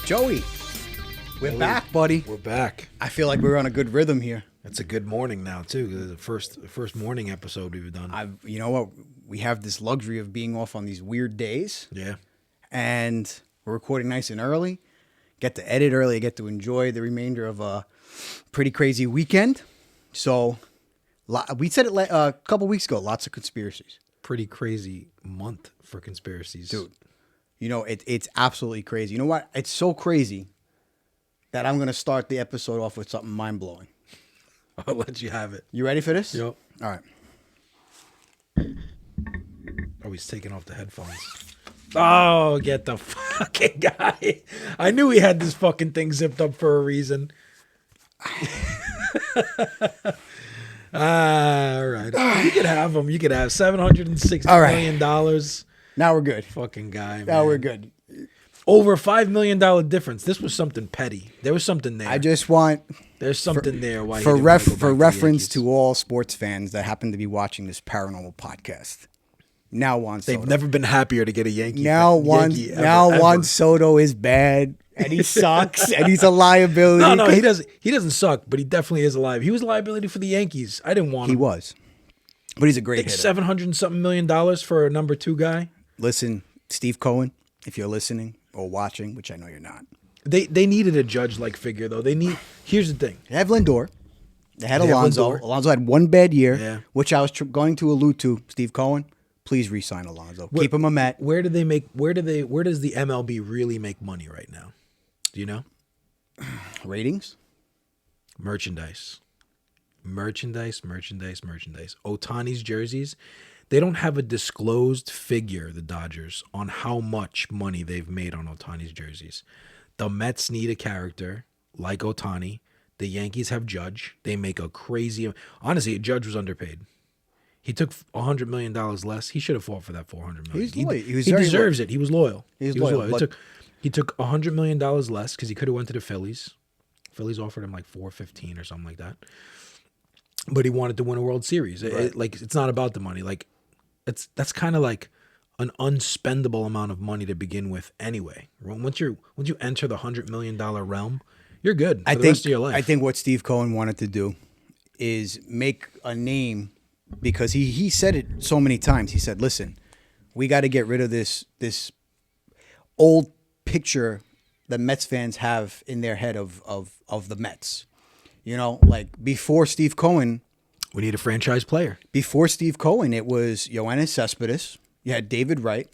Joey, we're back, buddy. We're back. I feel like we're on a good rhythm here. It's a good morning now too. The first morning episode we've done. You know what? We have this luxury of being off on these weird days. Yeah. And we're recording nice and early. Get to edit early. Get to enjoy the remainder of a pretty crazy weekend. So we said it a couple weeks ago. Lots of conspiracies. Pretty crazy month for conspiracies, dude. You know, it's absolutely crazy. You know what? It's so crazy that I'm going to start the episode off with something mind-blowing. I'll let you have it. You ready for this? Yep. All right. Oh, he's taking off the headphones. Oh, get the fucking guy. I knew he had this fucking thing zipped up for a reason. All right. You could have him. You could have $760 million. Now we're good. Fucking guy, man. Now we're good. Over $5 million difference. This was something petty. There was something there. I just want... There's something there. Why for reference to all sports fans that happen to be watching this paranormal podcast. Now Juan Soto. They've never been happier to get a Yankee. Now Juan Soto is bad and he sucks and he's a liability. No, he doesn't. He doesn't suck, but he definitely is a liability. He was a liability for the Yankees. I didn't want him. He was, but he's a great hitter. $700 and something million for a number 2 guy. Listen, Steve Cohen, if you're listening or watching, which I know you're not. They needed a judge-like figure though. Here's the thing. They have Lindor. They had Alonso. Alonso had one bad year, which I was going to allude to. Steve Cohen, please re-sign Alonso. Keep him a Met. Where does the MLB really make money right now? Do you know? Ratings? Merchandise. Ohtani's jerseys, they don't have a disclosed figure, the Dodgers, on how much money they've made on Ohtani's jerseys. The Mets need a character like Ohtani. The Yankees have Judge. They make a crazy... Honestly, Judge was underpaid. He took $100 million less. He should have fought for that $400 million. He deserves it. He was loyal. He was loyal. He took $100 million less because he could have went to the Phillies. Phillies offered him like $415 or something like that. But he wanted to win a World Series. Right. It's not about the money. That's kind of like an unspendable amount of money to begin with anyway. Once you enter the $100 million realm, you're good for the rest of your life. I think what Steve Cohen wanted to do is make a name, because he said it so many times. He said, listen, we got to get rid of this old picture that Mets fans have in their head of the Mets. You know, like before Steve Cohen. We need a franchise player. Before Steve Cohen, it was Yoenis Cespedes. You had David Wright.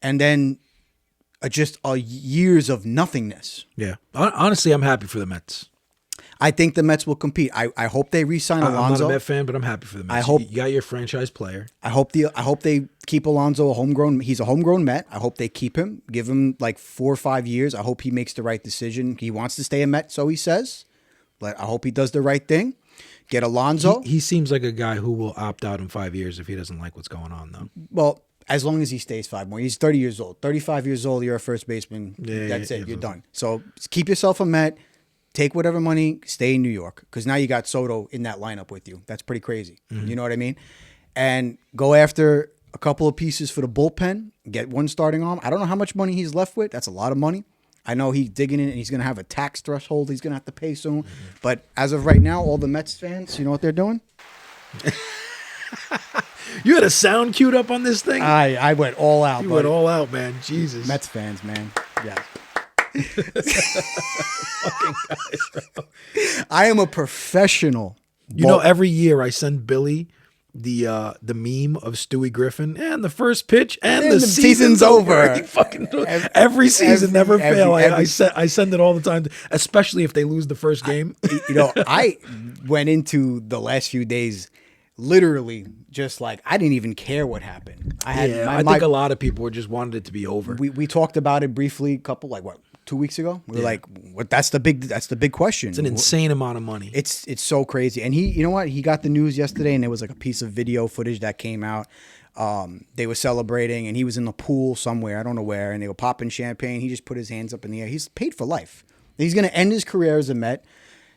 And then just years of nothingness. Yeah. Honestly, I'm happy for the Mets. I think the Mets will compete. I hope they re-sign Alonso. I'm not a Met fan, but I'm happy for the Mets. You got your franchise player. I hope they keep Alonso he's a homegrown Met. I hope they keep him, give him like 4 or 5 years. I hope he makes the right decision. He wants to stay a Met, so he says. But I hope he does the right thing. Get Alonso. He seems like a guy who will opt out in 5 years if he doesn't like what's going on, though. Well, as long as he stays 5 more. He's 30 years old. 35 years old, you're a first baseman. That's it. You're done. So keep yourself a Met. Take whatever money. Stay in New York. Because now you got Soto in that lineup with you. That's pretty crazy. Mm-hmm. You know what I mean? And go after a couple of pieces for the bullpen. Get one starting arm. I don't know how much money he's left with. That's a lot of money. I know he's digging in and he's going to have a tax threshold he's going to have to pay soon. Mm-hmm. But as of right now, all the Mets fans, you know what they're doing? You had a sound queued up on this thing? I went all out. You went all out, man. Jesus. Mets fans, man. Yeah. Fucking guys, bro. I am a professional. You know, every year I send Billy the meme of Stewie Griffin and the first pitch and the season's over. He fucking every season never fail. I send it all the time, especially if they lose the first game. I went into the last few days literally just like I didn't even care what happened. I think a lot of people just wanted it to be over. We talked about it briefly, 2 weeks ago. We were like, "What? That's the big question." It's an insane amount of money. It's so crazy. And you know what? He got the news yesterday, and there was like a piece of video footage that came out. They were celebrating, and he was in the pool somewhere, I don't know where, and they were popping champagne. He just put his hands up in the air. He's paid for life. He's going to end his career as a Met.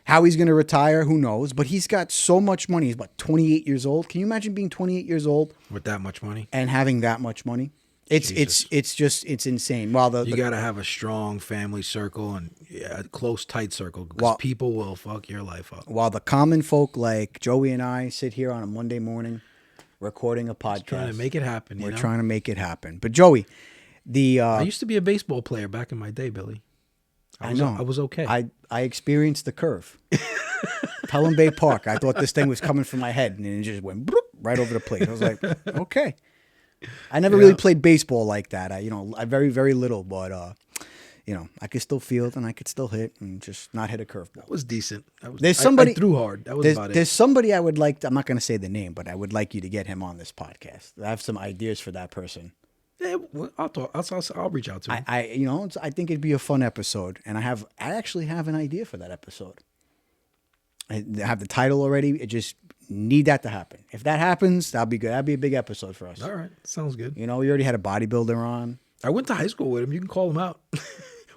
How he's going to retire, who knows? But he's got so much money. He's 28 years old. Can you imagine being 28 years old with that much money and having that much money? It's insane. While you got to have a strong family circle and a close, tight circle because people will fuck your life up. While the common folk like Joey and I sit here on a Monday morning recording a podcast. Trying to make it happen. We're trying to make it happen. But Joey, I used to be a baseball player back in my day, Billy. I know. I was okay. I experienced the curve. Pelham Bay Park. I thought this thing was coming from my head, and it just went bloop, right over the plate. I was like, okay. I never really played baseball like that. I very, very little, but I could still field and I could still hit and just not hit a curveball. That was decent. I threw hard. That was about it. There's somebody I would like. I'm not going to say the name, but I would like you to get him on this podcast. I have some ideas for that person. Yeah, I'll talk. I'll reach out to him. I think it'd be a fun episode, and I actually have an idea for that episode. I have the title already. It just need that to happen. If that happens, that'll be good. That'd be a big episode for us. All right, sounds good. We already had a bodybuilder on. I went to high school with him. You can call him out.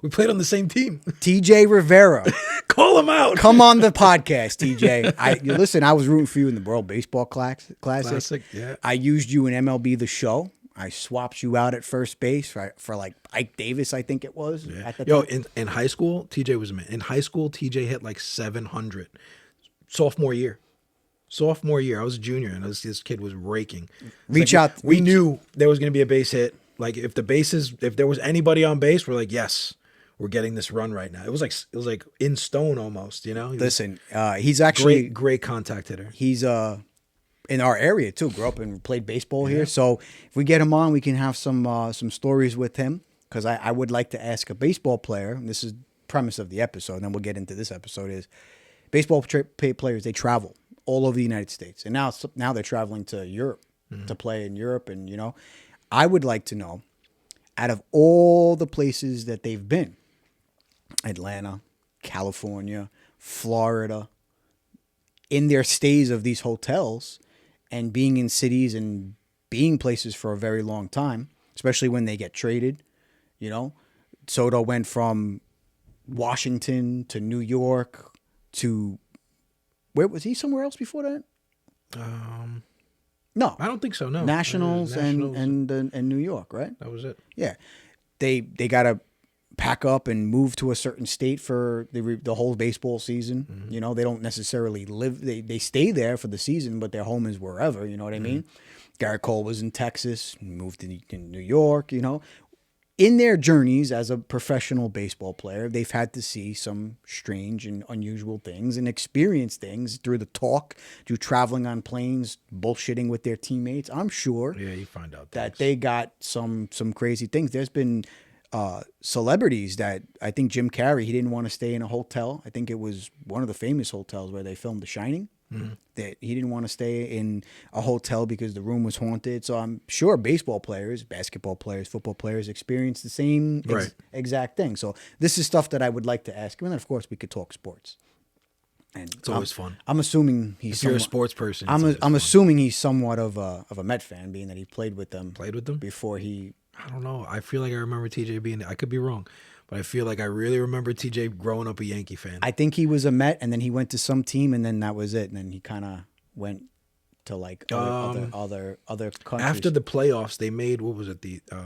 We played on the same team. TJ Rivera. Call him out. Come on the podcast, TJ. Listen, I was rooting for you in the World Baseball Classic. Yeah. I used you in MLB The Show. I swapped you out at first base for like Ike Davis, I think it was. Yeah. At the time. In high school, TJ was a man. In high school, TJ hit like 700. Sophomore year, I was a junior, and this kid was raking. We knew there was going to be a base hit. Like if there was anybody on base, we're like, yes, we're getting this run right now. It was like in stone almost, Listen, he's actually great contact hitter. He's in our area too. Grew up and played baseball here. So if we get him on, we can have some stories with him. Because I would like to ask a baseball player. And this is the premise of the episode. And then we'll get into this episode. Is baseball players, they travel all over the United States, and now they're traveling to Europe to play in Europe. And I would like to know, out of all the places that they've been, Atlanta, California, Florida, in their stays of these hotels and being in cities and being places for a very long time, especially when they get traded. Soto went from Washington to New York to where was he? Somewhere else before that? No, I don't think so. No, Nationals. And New York, right? That was it. Yeah, they got to pack up and move to a certain state for the whole baseball season. Mm-hmm. They don't necessarily live. They stay there for the season, but their home is wherever. You know what I mean? Garrett Cole was in Texas, moved to New York. In their journeys as a professional baseball player, they've had to see some strange and unusual things and experience things through the talk, through traveling on planes, bullshitting with their teammates. I'm sure you find out that they got some crazy things. There's been celebrities that I think Jim Carrey, he didn't want to stay in a hotel. I think it was one of the famous hotels where they filmed The Shining. Mm-hmm. That he didn't want to stay in a hotel because the room was haunted. So I'm sure baseball players, basketball players, football players experience the same exact thing. So this is stuff that I would like to ask him. And then, of course, we could talk sports. And it's always fun. I'm assuming if you're a sports person. I'm assuming he's somewhat of a Met fan, being that he played with them. Before he. I don't know. I feel like I remember TJ being. I could be wrong. But I feel like I really remember TJ growing up a Yankee fan. I think he was a Met, and then he went to some team, and then that was it. And then he kind of went to like other countries. After the playoffs, they made what was it? I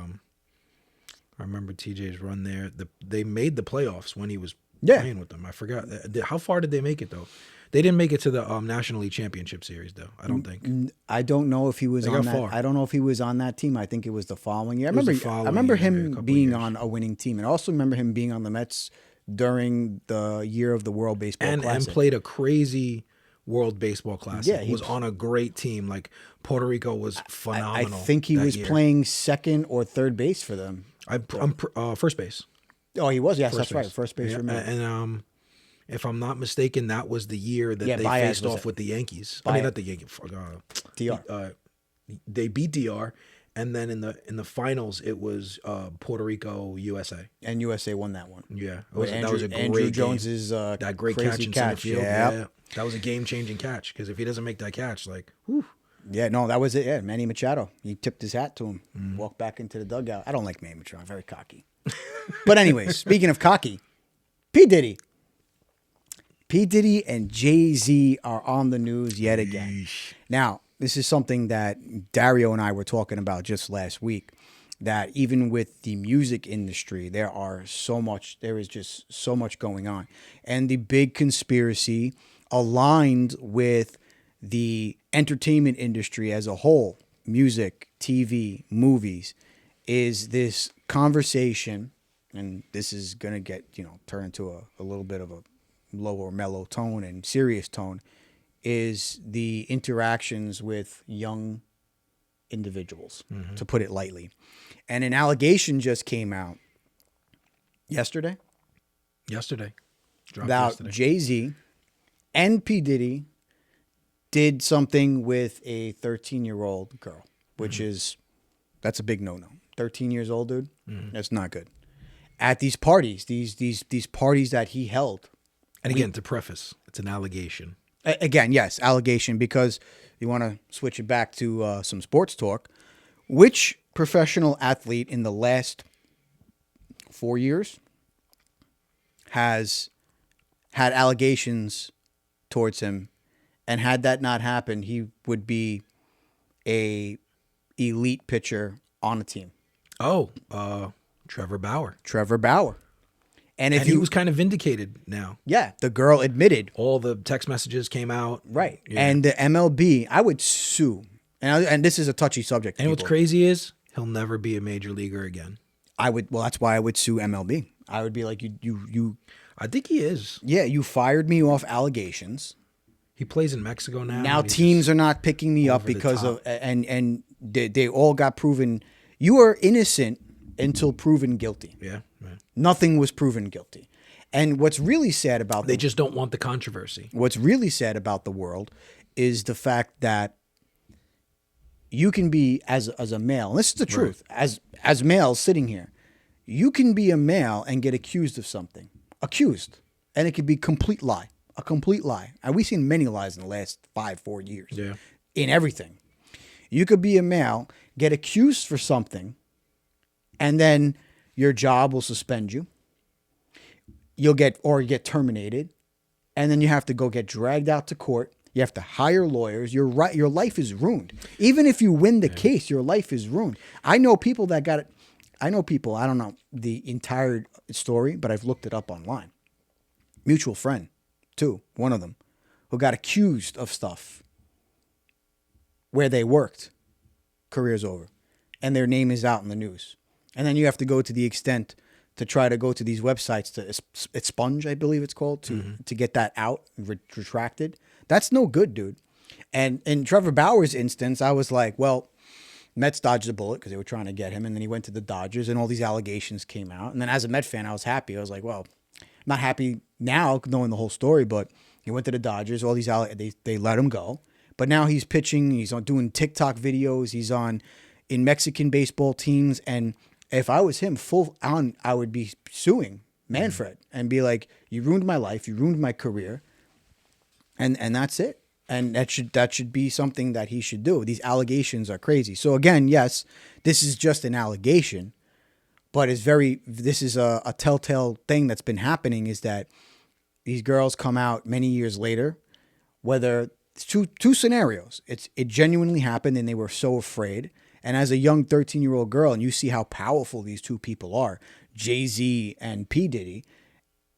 remember TJ's run there. They made the playoffs when he was playing with them. I forgot how far did they make it though. They didn't make it to the National League Championship Series, though. I don't think. I don't know if he was on that. Far. I don't know if he was on that team. I think it was the following year. I remember him being on a winning team, and I also remember him being on the Mets during the year of the World Baseball Classic. And played a crazy World Baseball Classic. Yeah, he was on a great team. Like Puerto Rico was phenomenal. I think he was playing second or third base for them. I'm first base. Oh, he was. Yes, that's right. First base. Yeah, and if I'm not mistaken, that was the year that they faced off with the Yankees. I mean, not the Yankees. DR. They beat DR, and then in the finals, it was Puerto Rico, USA, and USA won that one. Yeah, that was a great Andrew Jones's that great catch in center field. Yeah, that was a game-changing catch because if he doesn't make that catch, like, whew. Yeah, no, that was it. Yeah, Manny Machado. He tipped his hat to him, walked back into the dugout. I don't like Manny Machado. I'm very cocky. But anyways, speaking of cocky, P. Diddy and Jay-Z are on the news yet again. Now, this is something that Dario and I were talking about just last week. that even with the music industry, there is just so much going on. And the big conspiracy aligned with the entertainment industry as a whole, music, TV, movies, is this conversation, and this is going to get, turn into a little bit of a lower mellow tone and serious tone, is the interactions with young individuals, to put it lightly. And an allegation just came out yesterday. Dropped About yesterday. Jay-Z and P. Diddy did something with a 13-year-old girl, which that's a big no-no. 13 years old, dude, that's not good. At these parties, these parties that he held. And again, to preface, it's an allegation. Again, yes, allegation, because you want to switch it back to some sports talk. Which professional athlete in the last 4 years has had allegations towards him, and had that not happened, he would be a elite pitcher on a team? Oh, Trevor Bauer. And He was kind of vindicated now. Yeah, the girl admitted. All the text messages came out. Right. Yeah. And the MLB, I would sue. And this is a touchy subject. And what's crazy is he'll never be a major leaguer again. Well, that's why I would sue MLB. I would be like, you. I think he is. Yeah, you fired me off allegations. He plays in Mexico now. Now teams are not picking me up because of, and they all got proven. You are innocent until proven guilty. Yeah. Nothing was proven guilty. And what's really sad about They just don't want the controversy. What's really sad about the world is the fact that you can be, as a male, and this is the truth, as males sitting here, you can be a male and get accused of something. Accused. And it could be a complete lie. And we've seen many lies in the last 4 years. Yeah. In everything. You could be a male, get accused for something, and then your job will suspend you. You'll get terminated, and then you have to go get dragged out to court. You have to hire lawyers. Your life is ruined. Even if you win the case, your life is ruined. I know people that got it. I don't know the entire story, but I've looked it up online. Mutual friend, too, one of them, who got accused of stuff where they worked. Career's over. And their name is out in the news. And then you have to go to the extent to try to go to these websites to expunge, I believe it's called, to get that out, retracted. That's no good, dude. And in Trevor Bauer's instance, I was like, well, Mets dodged a bullet because they were trying to get him. And then he went to the Dodgers and all these allegations came out. And then as a Met fan, I was happy. I was like, well, I'm not happy now knowing the whole story, but he went to the Dodgers. All these they let him go. But now he's pitching. He's doing TikTok videos. He's in Mexican baseball teams. And if I was him full on, I would be suing Manfred and be like, you ruined my life. You ruined my career. And that's it. And that should be something that he should do. These allegations are crazy. So again, yes, this is just an allegation, but this is a telltale thing that's been happening, is that these girls come out many years later, whether it's two scenarios. It genuinely happened and they were so afraid. And as a young 13-year-old girl, and you see how powerful these two people are, Jay-Z and P. Diddy,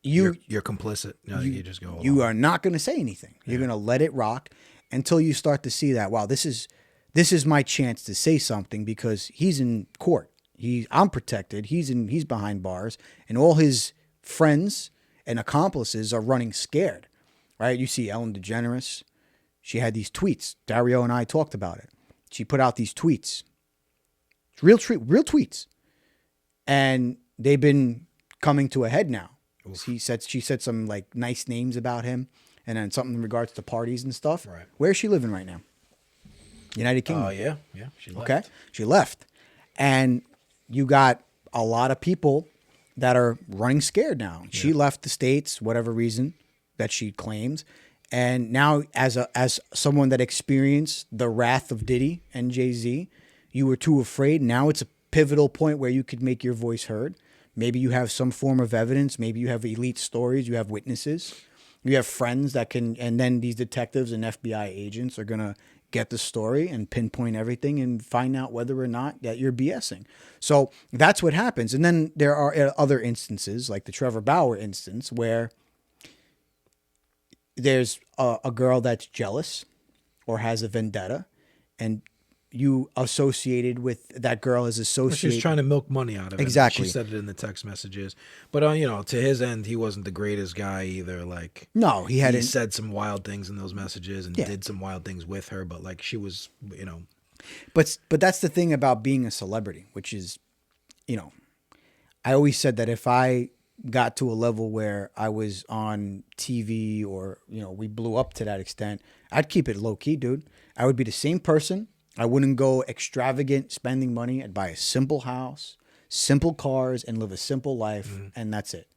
you're complicit. No, you just go along. You are not going to say anything. You're going to let it rock until you start to see that, wow, this is my chance to say something, because he's in court. I'm protected. He's behind bars, and all his friends and accomplices are running scared. Right? You see Ellen DeGeneres. She had these tweets. Dario and I talked about it. She put out these tweets. Real tweets. And they've been coming to a head now. She said some like nice names about him, and then something in regards to parties and stuff. Right. Where's she living right now? United Kingdom. Oh, yeah. She left. Okay. She left. And you got a lot of people that are running scared now. Yeah. She left the States, whatever reason that she claims. And now as someone that experienced the wrath of Diddy and Jay-Z, you were too afraid. Now it's a pivotal point where you could make your voice heard. Maybe you have some form of evidence. Maybe you have elite stories. You have witnesses. You have friends that can, and then these detectives and FBI agents are going to get the story and pinpoint everything and find out whether or not that you're BSing. So that's what happens. And then there are other instances, like the Trevor Bauer instance, where there's a girl that's jealous or has a vendetta, and you associated with that girl as associated. She's trying to milk money out of it. Exactly. She said it in the text messages. But, to his end, he wasn't the greatest guy either. Like, no, he said some wild things in those messages and did some wild things with her. But, like, she was, But that's the thing about being a celebrity, which is, I always said that if I got to a level where I was on TV or, we blew up to that extent, I'd keep it low key, dude. I would be the same person. I wouldn't go extravagant spending money. I'd buy a simple house, simple cars, and live a simple life, and that's it.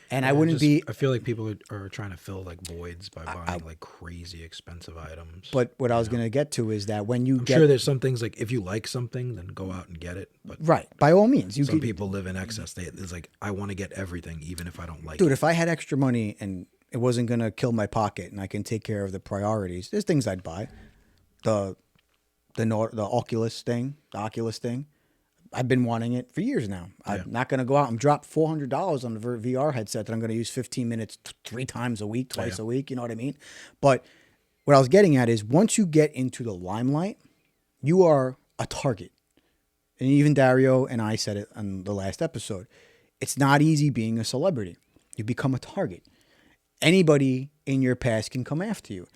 And I wouldn't be... I feel like people are trying to fill, like, voids by buying, like, crazy expensive items. But what I was going to get to is that when I'm sure there's some things, like, if you like something, then go out and get it. But right. By all means. Some people live in excess. It's like, I want to get everything, even if I don't like it. Dude, if I had extra money and it wasn't going to kill my pocket and I can take care of the priorities, there's things I'd buy. The Oculus thing, I've been wanting it for years now. I'm not going to go out and drop $400 on the VR headset that I'm going to use 15 minutes 3 times a week, twice a week. You know what I mean? But what I was getting at is once you get into the limelight, you are a target. And even Dario and I said it on the last episode. It's not easy being a celebrity. You become a target. Anybody in your past can come after you.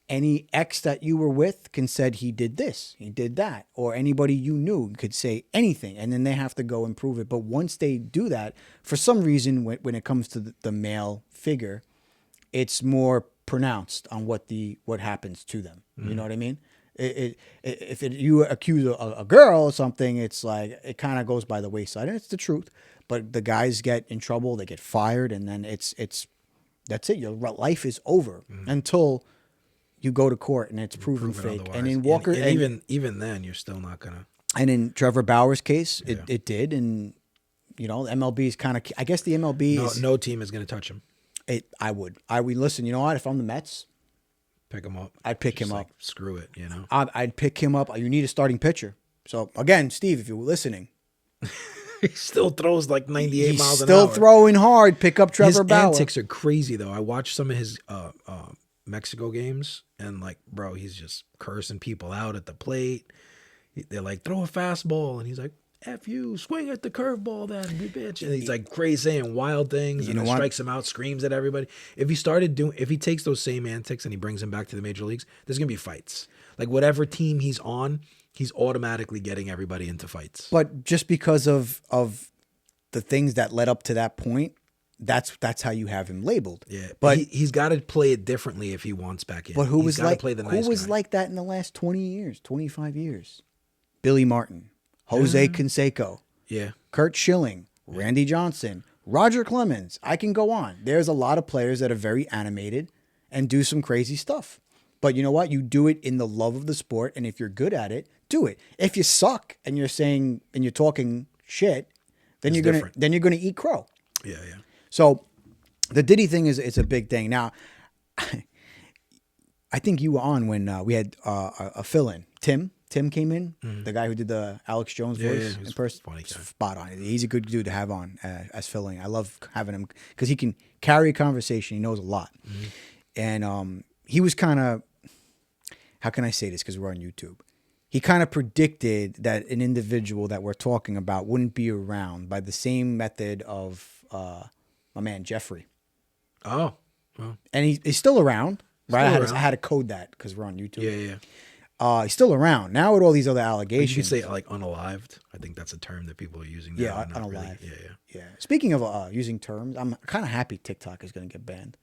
Any ex that you were with can said he did this, he did that, or anybody you knew could say anything, and then they have to go and prove it. But once they do that, for some reason, when it comes to the male figure, it's more pronounced on what happens to them. You know what I mean? You accuse a girl or something, it's like it kind of goes by the wayside, and it's the truth. But the guys get in trouble, they get fired, and then it's that's it. Your life is over until you go to court and it's proven fake. Otherwise. And in Walker, and even then, you're still not gonna. And in Trevor Bauer's case, it did. And MLB is kind of. I guess the MLB no team is gonna touch him. I would listen. You know what? If I'm the Mets, pick him up. I'd pick him up. Screw it. I'd pick him up. You need a starting pitcher. So again, Steve, if you're listening. He still throws like 98 miles an hour. Still throwing hard. Pick up Trevor Bauer. His antics are crazy though. I watched some of his Mexico games, and like, bro, he's just cursing people out at the plate. They're like, throw a fastball, and he's like, F you, swing at the curveball then, you bitch. And he's like crazy saying wild things, and strikes him out, screams at everybody. If he takes those same antics and he brings them back to the major leagues, there's gonna be fights. Like whatever team he's on, he's automatically getting everybody into fights. But just because of the things that led up to that point, that's how you have him labeled. Yeah, but he's got to play it differently if he wants back in. But who was like guy. That in the last 20 years, 25 years? Billy Martin, Jose Canseco, Kurt Schilling, Randy Johnson, Roger Clemens. I can go on. There's a lot of players that are very animated and do some crazy stuff. But you know what? You do it in the love of the sport, and if you're good at it, do it. If you suck and you're saying and you're talking shit, then you're gonna eat crow. Yeah. So the Diddy thing is a big thing. Now, I think you were on when we had a fill-in. Tim came in, the guy who did the Alex Jones voice in person. Funny guy. Spot on. He's a good dude to have on as fill-in. I love having him because he can carry a conversation. He knows a lot. And he was kind of, how can I say this because we're on YouTube? He kind of predicted that an individual that we're talking about wouldn't be around by the same method of my man Jeffrey. Oh. And he's still around, right? I had to code that because we're on YouTube. Yeah. He's still around now with all these other allegations. You could say like unalived. I think that's a term that people are using now. Yeah, unalived. Really, yeah. Speaking of using terms, I'm kind of happy TikTok is going to get banned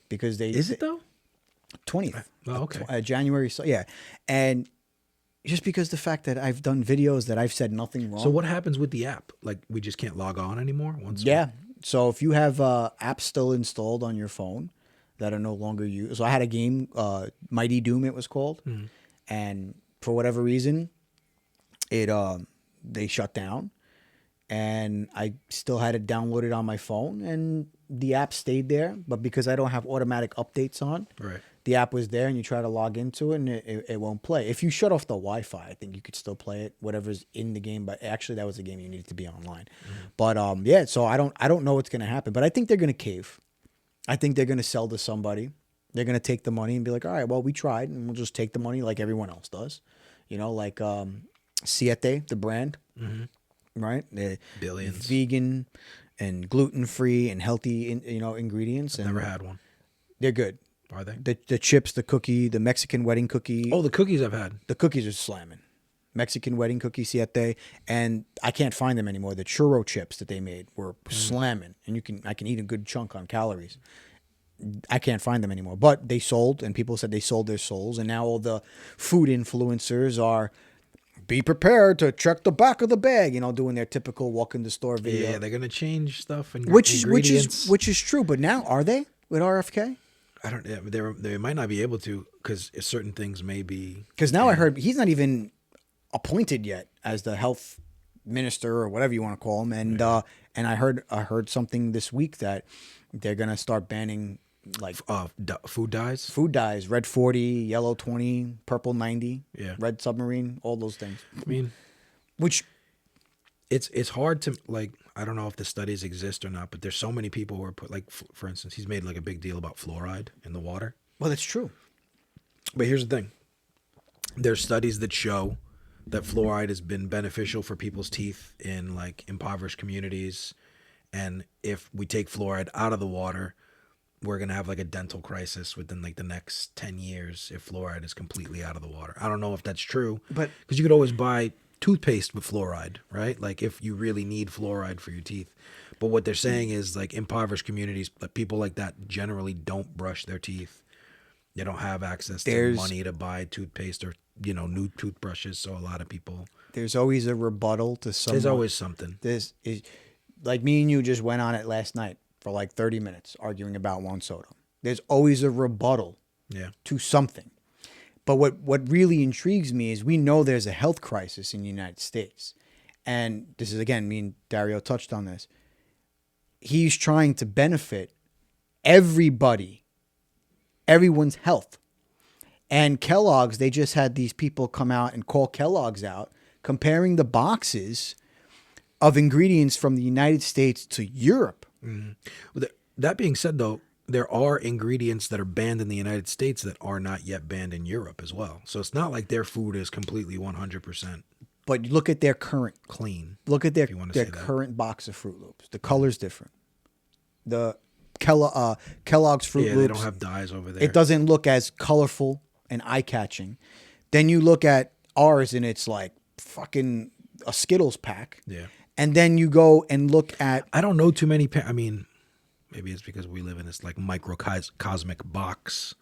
because Is it though? 20th. Oh, okay. January. So yeah, and just because the fact that I've done videos that I've said nothing wrong. So what happens with the app? Like we just can't log on anymore. So if you have apps still installed on your phone that are no longer used. So I had a game, Mighty Doom it was called. And for whatever reason, they shut down. And I still had it downloaded on my phone. And the app stayed there. But because I don't have automatic updates on, the app was there and you try to log into it and it won't play. If you shut off the Wi-Fi, I think you could still play it, whatever's in the game. But actually, that was a game you needed to be online. But yeah, so I don't know what's gonna happen. But I think they're gonna cave. I think they're gonna sell to somebody. They're gonna take the money and be like, all right, well, we tried, and we'll just take the money like everyone else does. You know, like Siete, the brand, right? The Billions. Vegan and gluten-free and healthy, ingredients. Never had one. They're good. Are they? The chips, the cookie, the Mexican wedding cookie. Oh, the cookies I've had. The cookies are slamming. Mexican wedding cookie Siete, and I can't find them anymore. The churro chips that they made were slamming, and I can eat a good chunk on calories. I can't find them anymore, but they sold, and people said they sold their souls, and now all the food influencers are be prepared to check the back of the bag, doing their typical walk in the store video. Yeah, they're gonna change stuff and which ingredients. is true. But now are they with RFK? I don't. They might not be able to because certain things may be. Because now I heard he's not even appointed yet as the health minister or whatever you want to call him, and I heard something this week that they're gonna start banning like food dyes. Food dyes, red 40, yellow 20, purple 90, red submarine, all those things. I mean, which it's hard to like. I don't know if the studies exist or not, but there's so many people who are put like, for instance, he's made like a big deal about fluoride in the water. Well, that's true. But here's the thing: there's studies that show that fluoride has been beneficial for people's teeth in like impoverished communities, and if we take fluoride out of the water, we're gonna have like a dental crisis within like the next 10 years if fluoride is completely out of the water. I don't know if that's true, but because you could always buy toothpaste with fluoride, right? Like if you really need fluoride for your teeth. But what they're saying is like impoverished communities, people like that generally don't brush their teeth. They don't have access to money to buy toothpaste or new toothbrushes. So a lot of people. There's always a rebuttal to something. There's always something. This is like me and you just went on it last night for like 30 minutes arguing about Juan Soto. There's always a rebuttal to something. But what really intrigues me is we know there's a health crisis in the United States. And this is, again, me and Dario touched on this. He's trying to benefit everybody, everyone's health. And Kellogg's, they just had these people come out and call Kellogg's out, comparing the boxes of ingredients from the United States to Europe. Mm-hmm. Well, that being said, though, there are ingredients that are banned in the United States that are not yet banned in Europe as well. So it's not like their food is completely 100%. But look at their current clean. Look at their current box of Fruit Loops. The color's different. The Kellogg's Fruit Loops. Yeah, they don't have dyes over there. It doesn't look as colorful and eye-catching. Then you look at ours and it's like fucking a Skittles pack. Yeah. And then you go and look at... I don't know too many... I mean... Maybe it's because we live in this like microcosmic box,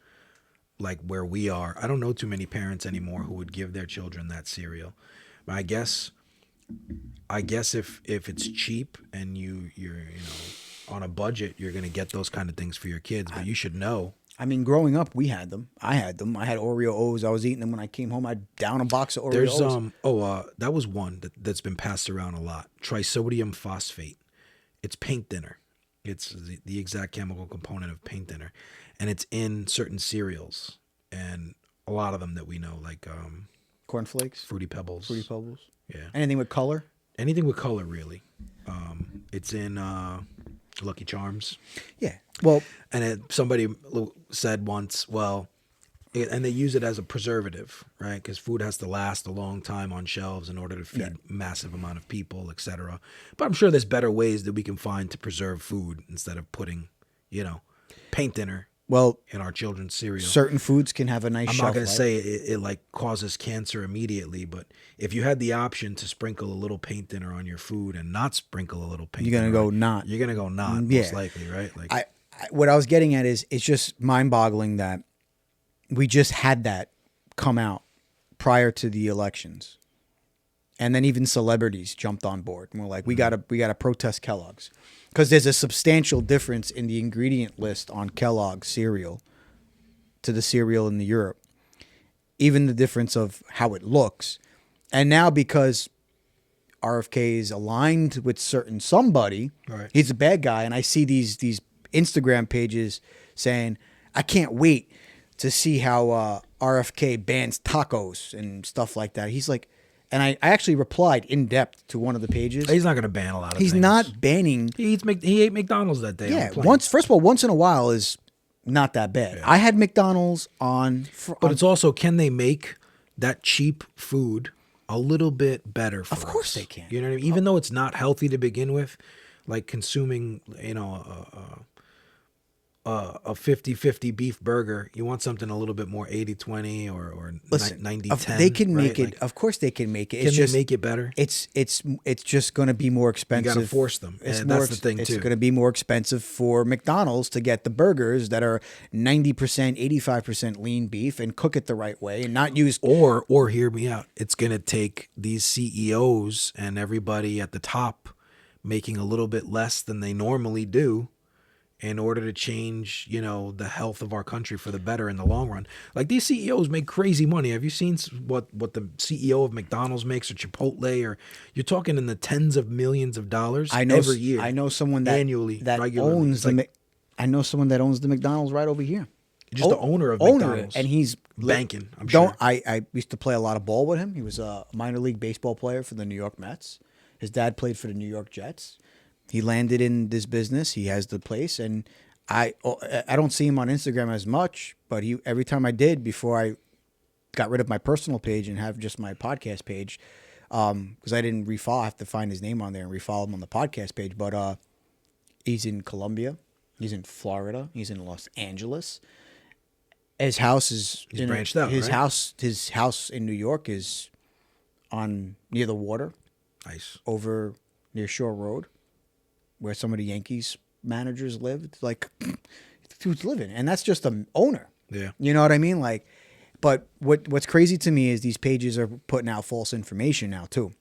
like where we are. I don't know too many parents anymore who would give their children that cereal. But I guess if it's cheap and you're on a budget, you're gonna get those kind of things for your kids. But you should know. I mean, growing up, we had them. I had them. I had Oreo O's. I was eating them when I came home. I'd down a box of Oreo O's. That was one that's been passed around a lot. Trisodium phosphate. It's paint thinner. It's the exact chemical component of paint thinner, and it's in certain cereals, and a lot of them that we know, like cornflakes, Fruity Pebbles. Yeah. Anything with color. Anything with color, really. It's in Lucky Charms. Yeah. Well, and somebody said once, and they use it as a preservative, right? Because food has to last a long time on shelves in order to feed massive amount of people, etc. But I'm sure there's better ways that we can find to preserve food instead of putting, paint thinner in our children's cereal. Certain foods can have a nice shelf life. I'm not going to say it like causes cancer immediately, but if you had the option to sprinkle a little paint thinner on your food and not sprinkle a little paint thinner, you're going to go not. You're going to go not, most likely, right? Like what I was getting at is it's just mind-boggling that we just had that come out prior to the elections. And then even celebrities jumped on board. And we're like, we gotta protest Kellogg's. Because there's a substantial difference in the ingredient list on Kellogg's cereal to the cereal in Europe. Even the difference of how it looks. And now because RFK is aligned with somebody, right. He's a bad guy. And I see these Instagram pages saying, I can't wait to see how RFK bans tacos and stuff like that. He's like, and I actually replied in depth to one of the pages. He's not going to ban a lot of things. He's not banning. He ate McDonald's that day. Yeah, first of all, once in a while is not that bad. Yeah. I had McDonald's but it's also, can they make that cheap food a little bit better for us? Of course they can. You know what I mean? Even though it's not healthy to begin with, like consuming, a 50-50 beef burger, you want something a little bit more 80-20 or 90-10. They can make right? it. Of course they can make it. Can they make it better? It's just going to be more expensive. You got to force them. That's the thing too. It's going to be more expensive for McDonald's to get the burgers that are 90%, 85% lean beef and cook it the right way and not use. Or hear me out. It's going to take these CEOs and everybody at the top making a little bit less than they normally do in order to change, the health of our country for the better in the long run. Like, these CEOs make crazy money. Have you seen what the CEO of McDonald's makes, or Chipotle, or you're talking in the tens of millions of dollars every year? I know someone that annually regularly owns I know someone that owns the McDonald's right over here. Just the owner of McDonald's, and he's banking. I'm sure. I used to play a lot of ball with him. He was a minor league baseball player for the New York Mets. His dad played for the New York Jets. He landed in this business. He has the place, and I don't see him on Instagram as much, but every time I did, before I got rid of my personal page and have just my podcast page, because I didn't refollow. I have to find his name on there and refollow him on the podcast page. But he's in Colombia, he's in Florida, he's in Los Angeles. His house is branched out. His right? house in New York is near the water. Nice. Over near Shore Road, where some of the Yankees managers lived. Like, dude's living, and that's just an owner. Yeah, you know what I mean. Like, but what's crazy to me is these pages are putting out false information now too,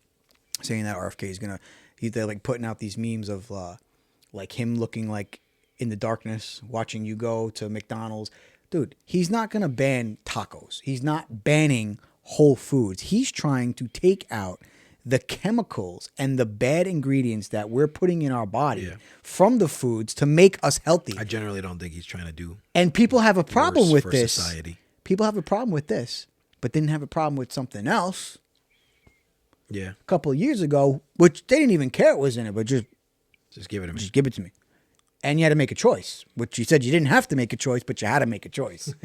saying that RFK is they're like putting out these memes of like him looking like in the darkness, watching you go to McDonald's. Dude, he's not gonna ban tacos. He's not banning Whole Foods. He's trying to take out the chemicals and the bad ingredients that we're putting in our body from the foods to make us healthy. I generally don't think he's trying to do. And people have a problem with this. Society. People have a problem with this, but didn't have a problem with something else. Yeah. A couple of years ago, which they didn't even care it was in it, but just give it to me. Just give it to me. And you had to make a choice, which you said you didn't have to make a choice, but you had to make a choice.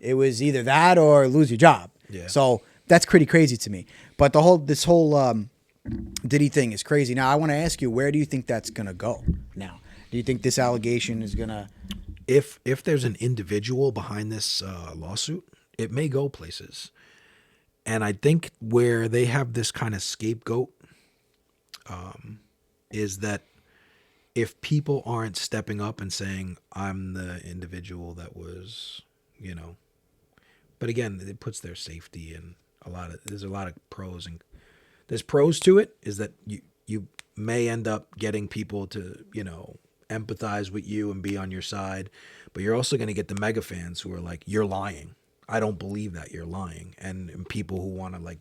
It was either that or lose your job. Yeah. So that's pretty crazy to me. But this whole Diddy thing is crazy. Now, I want to ask you, where do you think that's going to go now? Do you think this allegation is going to... If there's an individual behind this lawsuit, it may go places. And I think where they have this kind of scapegoat is that if people aren't stepping up and saying, I'm the individual that was, But again, it puts their safety in there's a lot of pros. And there's pros to it, is that you may end up getting people to, empathize with you and be on your side. But you're also going to get the mega fans who are like, you're lying. I don't believe that you're lying. And people who want to like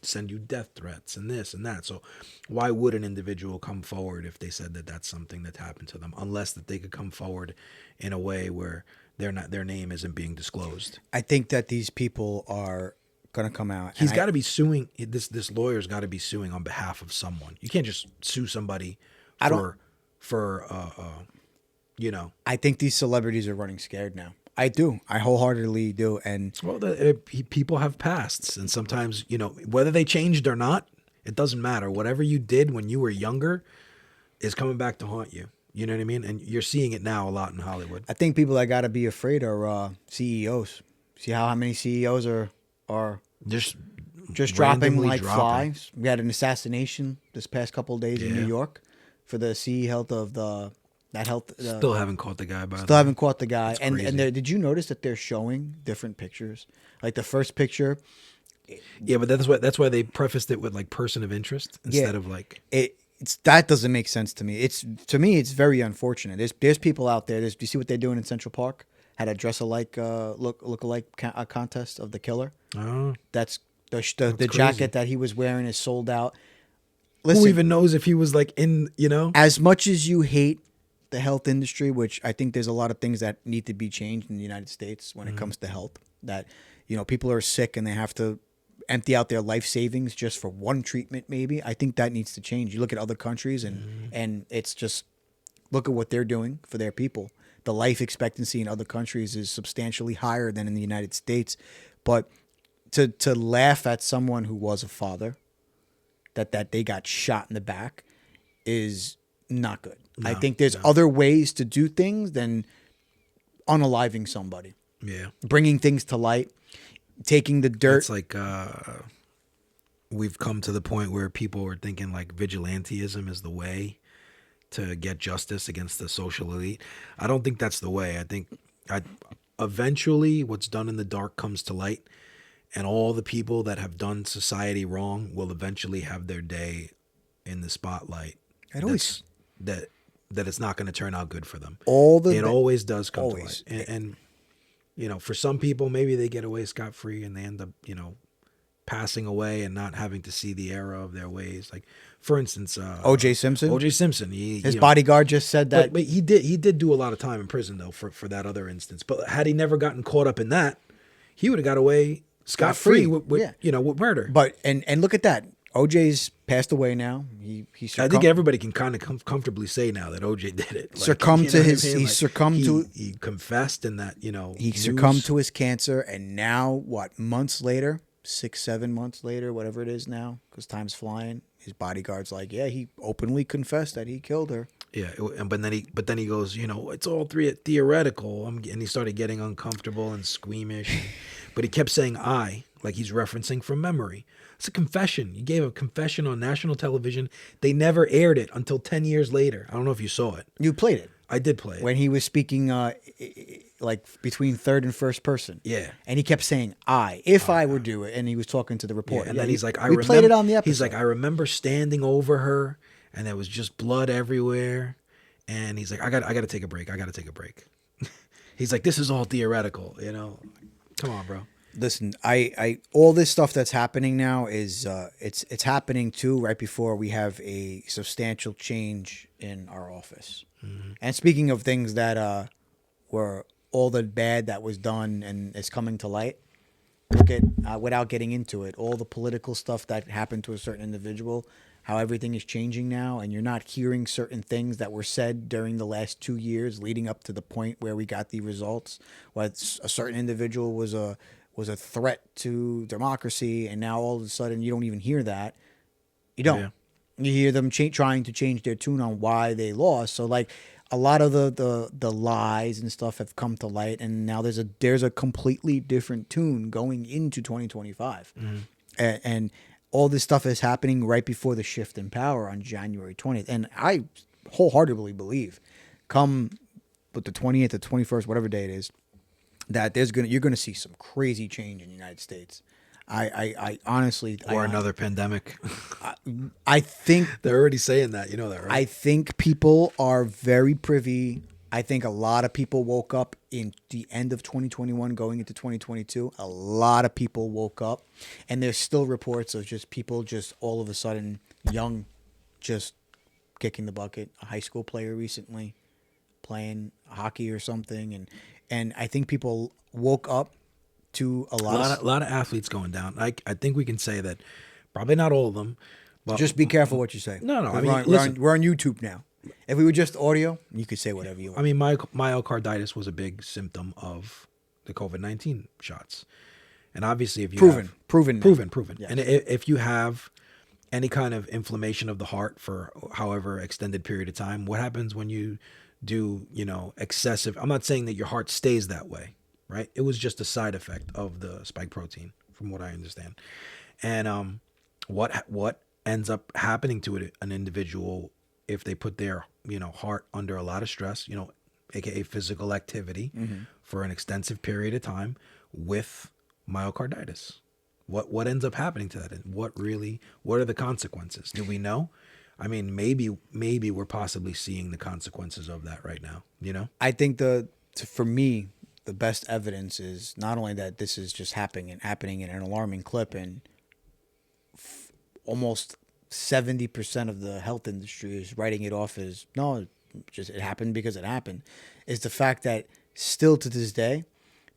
send you death threats and this and that. So why would an individual come forward if they said that that's something that happened to them, unless that they could come forward in a way where their name isn't being disclosed? I think that these people are going to come out. He's got to be suing. This lawyer's got to be suing on behalf of someone. You can't just sue somebody I think these celebrities are running scared now. I do. I wholeheartedly do. And people have pasts, and sometimes, whether they changed or not, it doesn't matter. Whatever you did when you were younger is coming back to haunt you. You know what I mean? And you're seeing it now a lot in Hollywood. I think people that got to be afraid are CEOs. See how many CEOs are just dropping like flies. We had an assassination this past couple of days in New York for the CEO of that health. Still haven't caught the guy. Still haven't caught the guy. And did you notice that they're showing different pictures? Like the first picture. Yeah, but that's why they prefaced it with like person of interest instead of like that doesn't make sense to me. To me it's very unfortunate. There's people out there. Do you see what they're doing in Central Park? Had a dress alike look alike contest of the killer. Oh, that's the jacket that he was wearing is sold out. Listen, who even knows if he was like in, as much as you hate the health industry, which I think there's a lot of things that need to be changed in the United States when it comes to health. That, people are sick and they have to empty out their life savings just for one treatment, maybe. I think that needs to change. You look at other countries and it's just, look at what they're doing for their people. The life expectancy in other countries is substantially higher than in the United States. But to laugh at someone who was a father, that they got shot in the back, is not good. I think there's other ways to do things than unaliving somebody. Yeah. Bringing things to light, taking the dirt. It's like we've come to the point where people are thinking like vigilantism is the way to get justice against the social elite. I don't think that's the way. I think eventually what's done in the dark comes to light, and all the people that have done society wrong will eventually have their day in the spotlight. That it's not going to turn out good for them. It always does come to light. And for some people, maybe they get away scot-free and they end up, passing away and not having to see the error of their ways. Like, for instance, O.J. Simpson. O.J. Simpson. His bodyguard just said that. But he did do a lot of time in prison, though, for that other instance. But had he never gotten caught up in that, he would have got away scot-free with murder. But and look at that. OJ's passed away now. He I think everybody can kind of comfortably say now that OJ did it. He confessed in that, he succumbed to his cancer, and now months later, 6-7 months later, whatever it is now, because time's flying, his bodyguard's like, yeah, he openly confessed that he killed her. Yeah, but then he goes, it's all theoretical, and he started getting uncomfortable and squeamish, but he kept saying "I," like he's referencing from memory. It's a confession. You gave a confession on national television. They never aired it until 10 years later. I don't know if you saw it. You played it. I did play it. When he was speaking like between third and first person. Yeah. And he kept saying, if I would do it. And he was talking to the reporter. Yeah, and then he's like, we played it on the episode. He's like, I remember standing over her and there was just blood everywhere. And he's like, I got to take a break. He's like, this is all theoretical, Come on, bro. Listen, I all this stuff that's happening now is it's happening too right before we have a substantial change in our office. Mm-hmm. And speaking of things that were all the bad that was done and is coming to light, look at without getting into it, all the political stuff that happened to a certain individual, how everything is changing now, and you're not hearing certain things that were said during the last 2 years leading up to the point where we got the results. Where a certain individual was a threat to democracy, and now all of a sudden you don't even hear that. You don't. Yeah. You hear them trying to change their tune on why they lost. So like a lot of the lies and stuff have come to light, and now there's a completely different tune going into 2025, and all this stuff is happening right before the shift in power on January 20th. And I wholeheartedly believe, come with the 20th or 21st, whatever day it is, that you're gonna see some crazy change in the United States. I honestly, another pandemic. I think they're already saying that. You know that, right? I think people are very privy. I think a lot of people woke up in the end of 2021 going into 2022. A lot of people woke up, and there's still reports of just people just all of a sudden young, just kicking the bucket. A high school player recently playing hockey or something, and I think people woke up to a lot of athletes going down. I think we can say that probably not all of them. But just be careful what you say. No. I mean, we're on YouTube now. If we were just audio, you could say whatever you want. I mean, myocarditis was a big symptom of the COVID-19 shots, and obviously, if you proven, yes. And if you have any kind of inflammation of the heart for however extended period of time, what happens when you do, excessive? I'm not saying that your heart stays that way, right? It was just a side effect of the spike protein, from what I understand. And what ends up happening to an individual if they put their heart under a lot of stress, aka physical activity, for an extensive period of time with myocarditis? What ends up happening to that? And what are the consequences? Do we know? I mean, maybe we're possibly seeing the consequences of that right now. I think for me, the best evidence is not only that this is just happening in an alarming clip, and almost 70% of the health industry is writing it off as no, just it happened because it happened, is the fact that still to this day,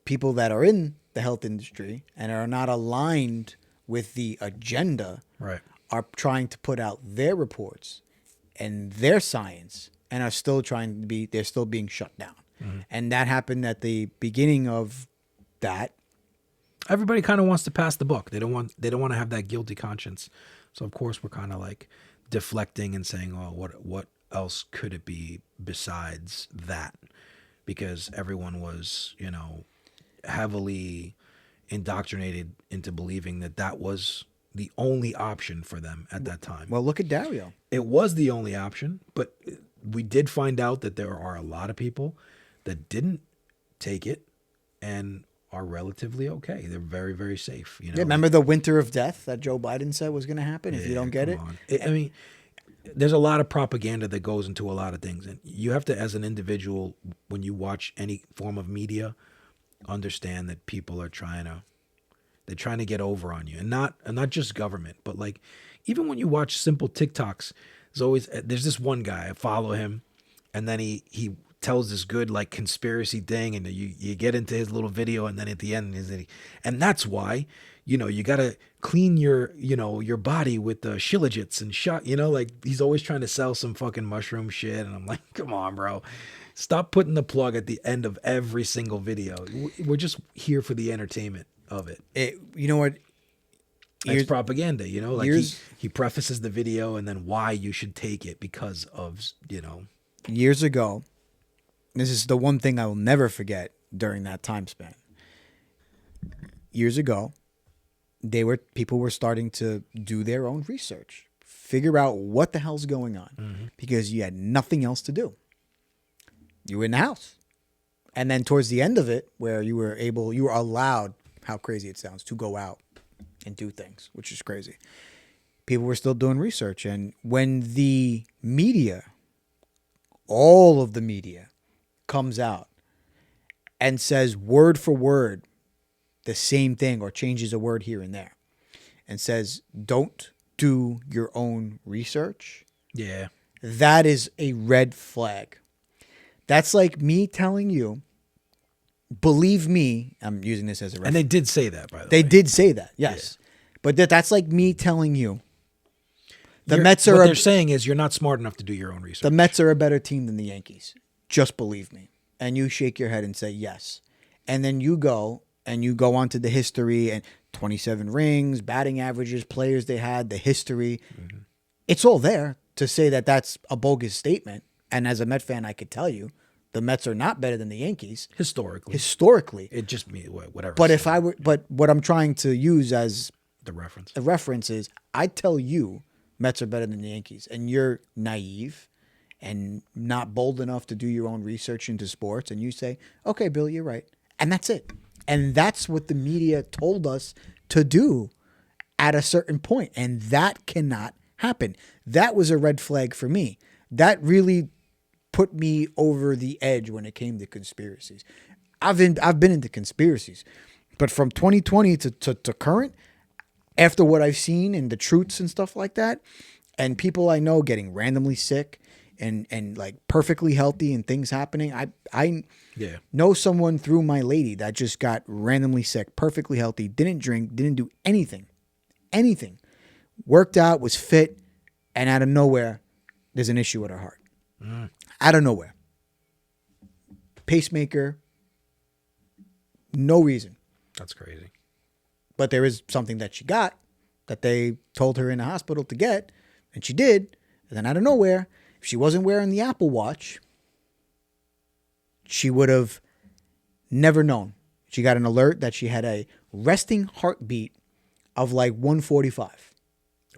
people that are in the health industry and are not aligned with the agenda Right. are trying to put out their reports and their science and are still they're still being shut down. And that happened at the beginning of that. Everybody kind of wants to pass the buck. They don't want to have that guilty conscience. So of course we're kind of like deflecting and saying, "Oh, what else could it be besides that?" Because everyone was, heavily indoctrinated into believing that was the only option for them at that time. Well, look at Dario. It was the only option, but we did find out that there are a lot of people that didn't take it and are relatively okay. They're very, very safe. Yeah, remember the winter of death that Joe Biden said was going to happen if you don't get it? I mean, there's a lot of propaganda that goes into a lot of things. And you have to, as an individual, when you watch any form of media, understand that people are trying to get over on you. And not just government, but like even when you watch simple TikToks, there's this one guy, I follow him, and then he tells this good like conspiracy thing, and you get into his little video, and then at the end and that's why you gotta clean your body with the shilajits and shot. Like he's always trying to sell some fucking mushroom shit, and I'm like, come on, bro, stop putting the plug at the end of every single video. We're just here for the entertainment of it. You know what? It's propaganda. Like he prefaces the video and then why you should take it because of Years ago. This is the one thing I will never forget during that time span. Years ago, people were starting to do their own research, figure out what the hell's going on, because you had nothing else to do. You were in the house. And then towards the end of it, where you were allowed, how crazy it sounds, to go out and do things, which is crazy. People were still doing research. And when the media, all of the media, comes out and says word for word the same thing or changes a word here and there and says, don't do your own research. Yeah. That is a red flag. That's like me telling you, believe me, I'm using this as a reference. And they did say that, by the way. They did say that, yes. Yeah. But that's like me telling you What they're saying is you're not smart enough to do your own research. The Mets are a better team than the Yankees. Just believe me. And you shake your head and say yes. And then you go onto the history and 27 rings, batting averages, players they had, the history. Mm-hmm. It's all there to say that that's a bogus statement. And as a Met fan, I could tell you the Mets are not better than the Yankees. Historically. It just means whatever. But what I'm trying to use as the reference is I tell you Mets are better than the Yankees. And you're naive and not bold enough to do your own research into sports, and you say, okay, Bill, you're right. And that's it. And that's what the media told us to do at a certain point. And that cannot happen. That was a red flag for me. That really put me over the edge when it came to conspiracies. I've been into conspiracies. But from 2020 to current, after what I've seen and the truths and stuff like that, and people I know getting randomly sick, and like perfectly healthy and things happening. I know someone through my lady that just got randomly sick, perfectly healthy, didn't drink, didn't do anything, worked out, was fit, and out of nowhere, there's an issue with her heart. Out of nowhere. Pacemaker, no reason. That's crazy. But there is something that she got that they told her in the hospital to get, and she did, and then out of nowhere, if she wasn't wearing the Apple Watch, she would have never known. She got an alert that she had a resting heartbeat of like 145.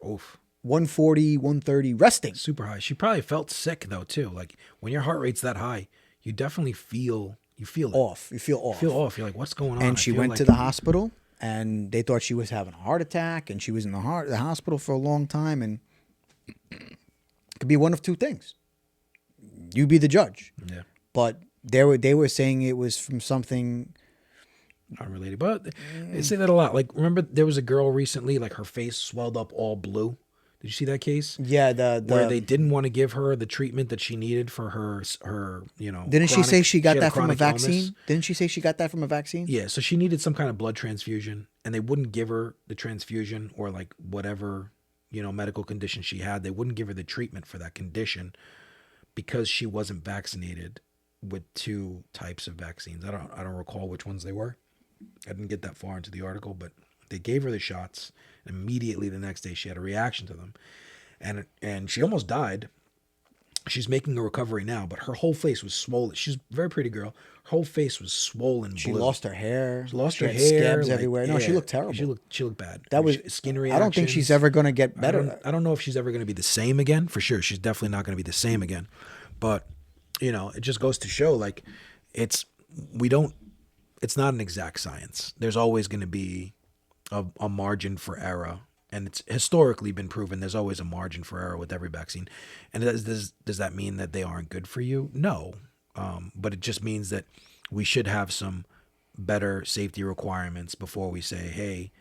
Oof. 140, 130 resting. Super high. She probably felt sick though too. Like when your heart rate's that high, you definitely feel it. Off. You feel off. You're like, what's going on? And she went to the hospital and they thought she was having a heart attack, and she was in the hospital for a long time, and could be one of two things. You be the judge. Yeah. But they were saying it was from something unrelated. But they say that a lot. Like, remember there was a girl recently, like her face swelled up all blue Did you see that case? Yeah, where they didn't want to give her the treatment that she needed for her Didn't she say she got that from a chronic vaccine? illness. Didn't she say she got that from a vaccine? Yeah, so she needed some kind of blood transfusion, and they wouldn't give her the transfusion or like whatever, medical condition she had. They wouldn't give her the treatment for that condition because she wasn't vaccinated with 2 types of vaccines. I don't recall which ones they were. I didn't get that far into the article, but they gave her the shots. Immediately the next day she had a reaction to them. And she almost died. She's making a recovery now, but her whole face was swollen. She's a very pretty girl. Her whole face was swollen. She blue. lost her hair. She lost she her had hair. Scabs everywhere. No, she looked terrible. She looked bad. That was skin reactions. I don't think she's ever going to get better. I don't know if she's ever going to be the same again. For sure, she's definitely not going to be the same again. But it just goes to show like it's not an exact science. There's always going to be a margin for error. And it's historically been proven there's always a margin for error with every vaccine. And does that mean that they aren't good for you? No. But it just means that we should have some better safety requirements before we say, hey,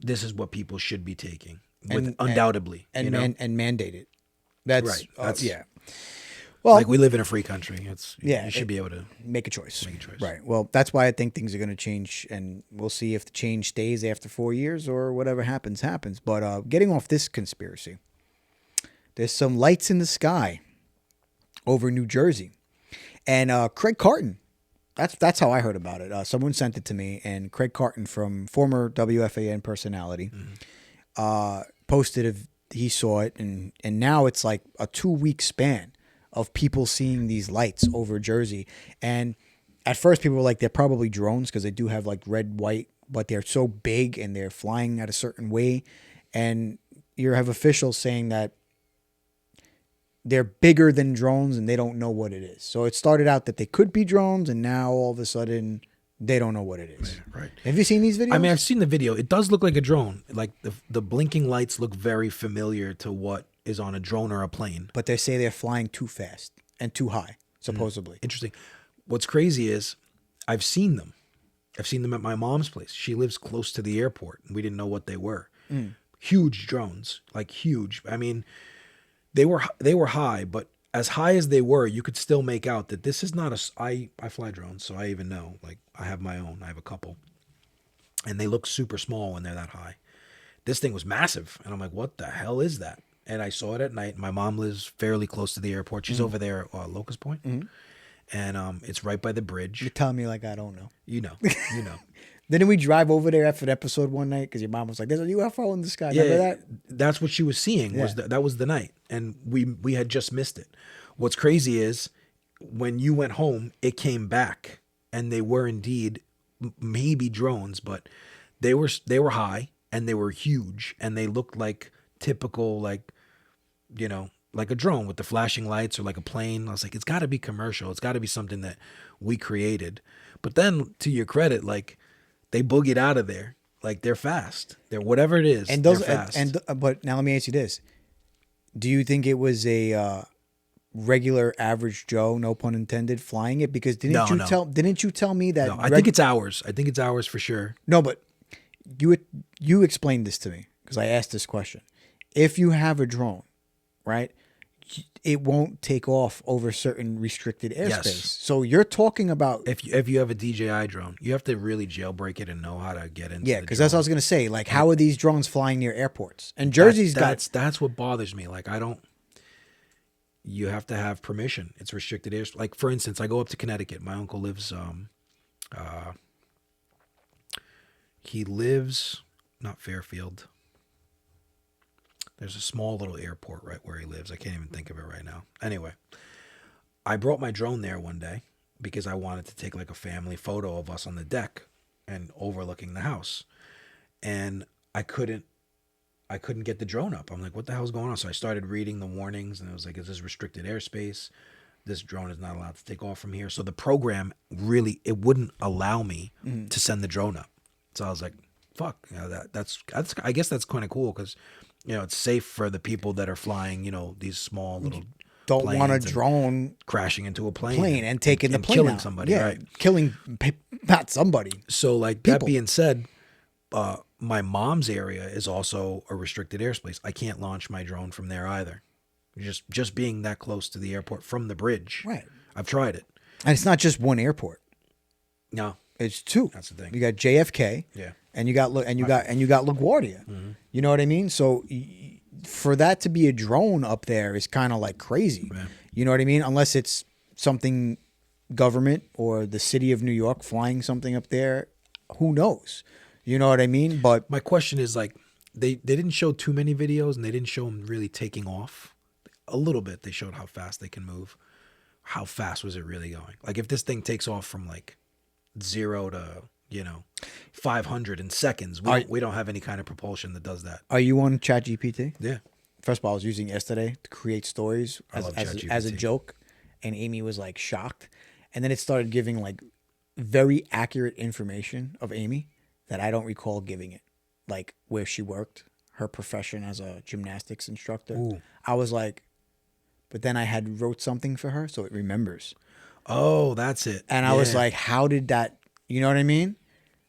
this is what people should be taking. Undoubtedly. And mandate it. That's right. That's, yeah. Well, like we live in a free country. You should be able to make a choice. Choice. Right. Well, that's why I think things are going to change, and we'll see if the change stays after 4 years or whatever happens. But getting off this conspiracy, there's some lights in the sky over New Jersey, and Craig Carton. That's how I heard about it. Someone sent it to me, and Craig Carton, from former WFAN personality, posted if he saw it, and now it's like a 2-week span of people seeing these lights over Jersey. And at first people were like, they're probably drones because they do have like red, white, but they're so big and they're flying at a certain way. And you have officials saying that they're bigger than drones and they don't know what it is. So it started out that they could be drones, and now all of a sudden they don't know what it is. Right. Have you seen these videos? I mean, I've seen the video. It does look like a drone. Like the blinking lights look very familiar to what is on a drone or a plane. But they say they're flying too fast and too high, supposedly. Interesting. What's crazy is I've seen them. I've seen them at my mom's place. She lives close to the airport, and we didn't know what they were. Huge drones, like huge. I mean, they were high, but as high as they were, you could still make out that this is not I fly drones, so I even know. Like, I have my own. I have a couple. And they look super small when they're that high. This thing was massive, and I'm like, what the hell is that? And I saw it at night. My mom lives fairly close to the airport. She's over there at Locust Point. And it's right by the bridge. You're telling me like I don't know. You know. Didn't we drive over there after the episode one night because your mom was like, there's a UFO in the sky. Remember that? That's what she was seeing. Yeah. That was the night. And we had just missed it. What's crazy is when you went home, it came back. And they were indeed maybe drones, but they were high and they were huge. And they looked like typical, like a drone with the flashing lights or like a plane. I was like, it's got to be commercial. It's got to be something that we created. But then, to your credit, like, they boogied out of there. Like, they're fast. They're whatever it is. And they're fast. But now let me ask you this: do you think it was a regular average Joe, no pun intended, flying it? Because didn't you tell me that? No, I think it's ours. I think it's ours for sure. No, but you explained this to me because I asked this question. If you have a drone, right, it won't take off over certain restricted airspace. Yes. So you're talking about if you have a DJI drone, you have to really jailbreak it and know how to get into. Yeah, because that's what I was gonna say. Like, how are these drones flying near airports? And Jersey's that's what bothers me. Like, you have to have permission. It's restricted airspace. Like, for instance, I go up to Connecticut. My uncle lives. He lives not Fairfield. There's a small little airport right where he lives. I can't even think of it right now. Anyway, I brought my drone there one day because I wanted to take like a family photo of us on the deck and overlooking the house. And I couldn't get the drone up. I'm like, what the hell's going on? So I started reading the warnings, and it was like, is this restricted airspace? This drone is not allowed to take off from here. So the program really, it wouldn't allow me to send the drone up. So I was like, fuck, that's I guess that's kind of cool because, it's safe for the people that are flying, these small little don't want a drone crashing into a plane and taking the plane killing out. somebody, yeah, right? Killing not somebody. So, like, people. That being said, my mom's area is also a restricted airspace. I can't launch my drone from there either. Just being that close to the airport from the bridge. Right. I've tried it. And it's not just one airport. No, It's two. that's the thing. You got JFK. Yeah. And you got LaGuardia. Mm-hmm. You know what I mean? So for that to be a drone up there is kind of like crazy. Yeah. You know what I mean? Unless it's something government or the city of New York flying something up there, who knows? You know what I mean? But My question is like, they didn't show too many videos and they didn't show them really taking off. A little bit. They showed how fast they can move. How fast was it really going? Like if this thing takes off from like 0 to 500 in seconds, we don't have any kind of propulsion that does that. are you on ChatGPT? Yeah. First of all, I was using it yesterday to create stories love as a ChatGPT. joke, and Amy was like shocked, and then it started giving like very accurate information of Amy that I don't recall giving it, like where she worked, her profession as a gymnastics instructor. Ooh. I was like, but then I had wrote something for her, so it remembers, Oh, that's it. and I was Yeah. like, how did that? You know what I mean?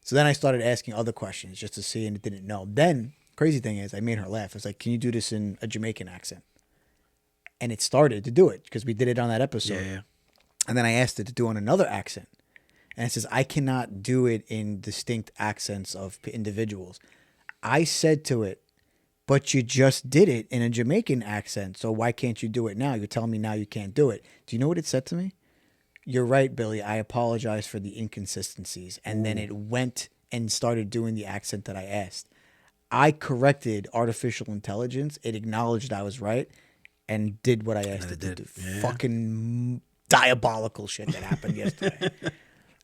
So then I started asking other questions just to see, and it didn't know. Then crazy thing is, I made her laugh. I was like, "Can you do this in a Jamaican accent?" And it started to do it because we did it on that episode. Yeah. And then I asked it to do on another accent, and it says I cannot do it in distinct accents of individuals. I said to it, "But you just did it in a Jamaican accent, so why can't you do it now? You're telling me now you can't do it." Do you know what it said to me? "You're right, Billy. I apologize for the inconsistencies." And then it went and started doing the accent that I asked. I corrected artificial intelligence. It acknowledged I was right and did what I asked it to do. Yeah. Fucking diabolical shit that happened yesterday.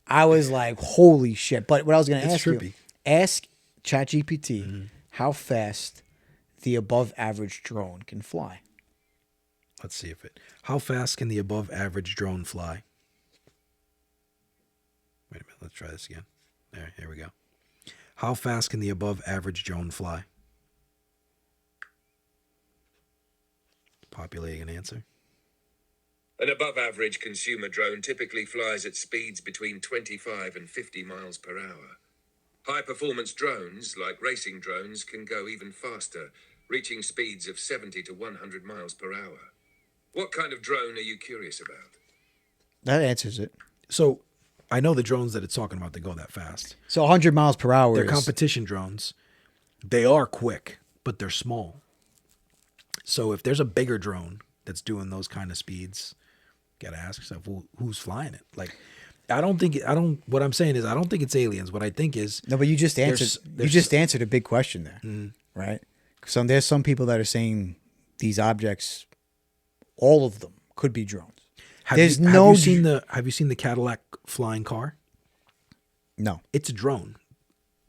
I was like, holy shit. But what I was going to It's ask trippy. you, ask ChatGPT how fast the above average drone can fly. Let's see how fast can the above average drone fly? Wait a minute. Let's try this again. Here we go. How fast can the above average drone fly? Populating an answer. An above-average consumer drone typically flies at speeds between 25 and 50 miles per hour. High-performance drones, like racing drones, can go even faster, reaching speeds of 70 to 100 miles per hour. What kind of drone are you curious about? That answers it. So I know the drones that it's talking about, they go that fast. So 100 miles per hour They're is... competition drones. They are quick, but they're small. So if there's a bigger drone that's doing those kind of speeds, gotta ask yourself, well, who's flying it? Like, what I'm saying is, I don't think it's aliens. What I think is, No, but you just answered. You just answered a big question there, right? So there's some people that are saying these objects, all of them, could be drones. have There's you no seen the Cadillac flying car? No. It's a drone.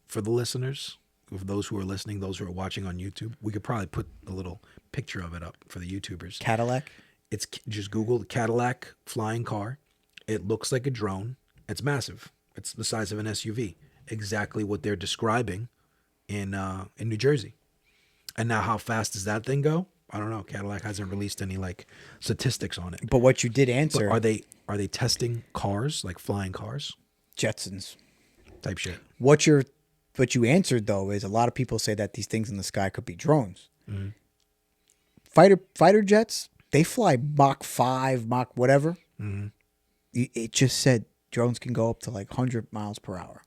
For the listeners, for those who are listening, those who are watching on YouTube, we could probably put a little picture of it up for the YouTubers. Cadillac? It's just Google the Cadillac flying car. It looks like a drone. It's massive. It's the size of an SUV. Exactly what they're describing in New Jersey. And now, how fast does that thing go? I don't know. Cadillac hasn't released any like statistics on it. But what you did But answer, are they testing cars, like flying cars Jetsons. type shit? What you answered though is a lot of people say that these things in the sky could be drones. Mm-hmm. Fighter jets, they fly Mach 5, Mach whatever. Mm-hmm. It just said drones can go up to like 100 miles per hour.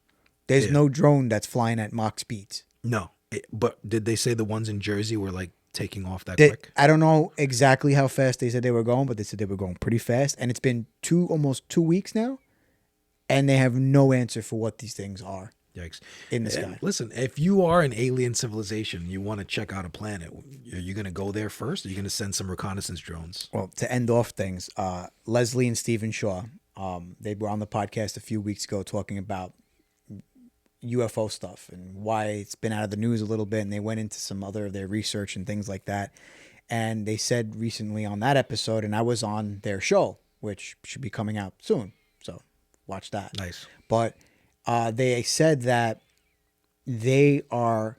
There's Yeah. no drone that's flying at Mach speeds. No, but did they say the ones in Jersey were like taking off that quick? I don't know exactly how fast they said they were going, but they said they were going pretty fast. And it's been almost 2 weeks now, and they have no answer for what these things are Yikes. in the And sky. listen, if you are an alien civilization, you want to check out a planet, are you going to go there first? Or are you going to send some reconnaissance drones? Well, to end off things, Leslie and Stephen Shaw, they were on the podcast a few weeks ago talking about UFO stuff and why it's been out of the news a little bit. And they went into some other of their research and things like that. And they said recently on that episode, and I was on their show, which should be coming out soon. So watch that. Nice. But they said that they are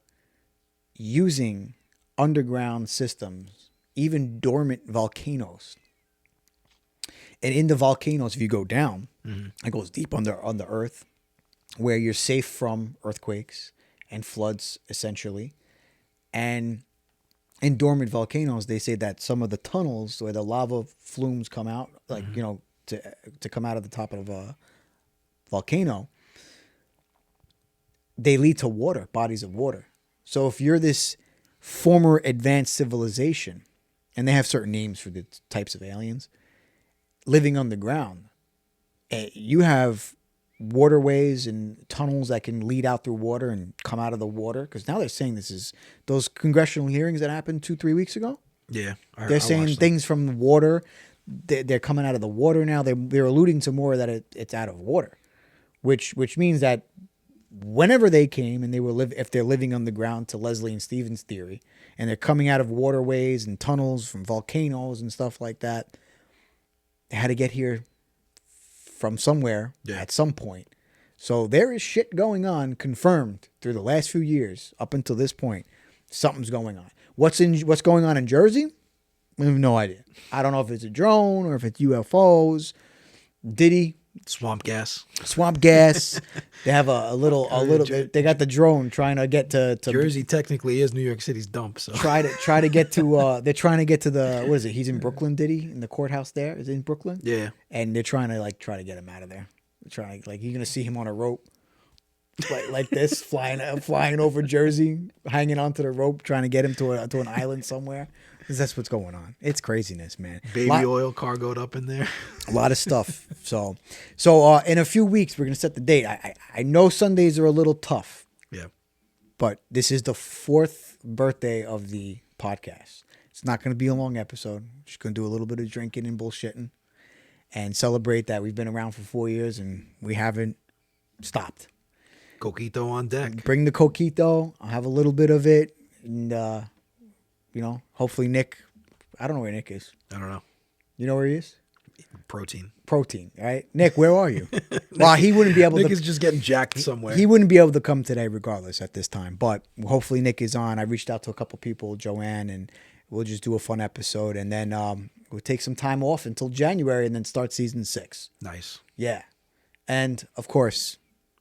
using underground systems, even dormant volcanoes. And in the volcanoes, if you go down, it goes deep under earth, where you're safe from earthquakes and floods, essentially. And in dormant volcanoes, they say that some of the tunnels where the lava flumes come out, like, you know, to come out of the top of a volcano, they lead to water, bodies of water. So if you're this former advanced civilization, and they have certain names for the types of aliens, living underground, you have waterways and tunnels that can lead out through water and come out of the water. Because now they're saying this is those congressional hearings that happened 2-3 weeks ago. Yeah, they're saying things from the water. They're coming out of the water now. They're alluding to more that it's out of water, which means that whenever they came and they were if they're living underground, to Leslie and Stephen's theory, and they're coming out of waterways and tunnels from volcanoes and stuff like that, they had to get here from somewhere at some point. So there is shit going on, confirmed through the last few years up until this point. Something's going on. What's going on in Jersey? We have no idea. I don't know if it's a drone or if it's UFOs. Diddy. Swamp gas. They have a little. They got the drone trying to get to Jersey. Technically, is New York City's dump. So try to get to. They're trying to get to the. What is it? He's in Brooklyn. Diddy in the courthouse there. Is it in Brooklyn? Yeah. And they're trying to get him out of there. They're trying to, you're gonna see him on a rope, like this, flying over Jersey, hanging onto the rope, trying to get him to an island somewhere. That's what's going on. It's craziness, man. Baby oil cargoed up in there. A lot of stuff. So in a few weeks, we're going to set the date. I know Sundays are a little tough. Yeah. But this is the 4th birthday of the podcast. It's not going to be a long episode. Just going to do a little bit of drinking and bullshitting and celebrate that we've been around for 4 years and we haven't stopped. Coquito on deck. Bring the coquito. I'll have a little bit of it. And, hopefully Nick, I don't know where Nick is. I don't know. You know where he is? Protein, right? Nick, where are you? Well, he wouldn't be able to. Nick is just getting jacked somewhere. He wouldn't be able to come today regardless at this time. But hopefully Nick is on. I reached out to a couple people, Joanne, and we'll just do a fun episode. And then we'll take some time off until January and then start season 6. Nice. Yeah. And, of course,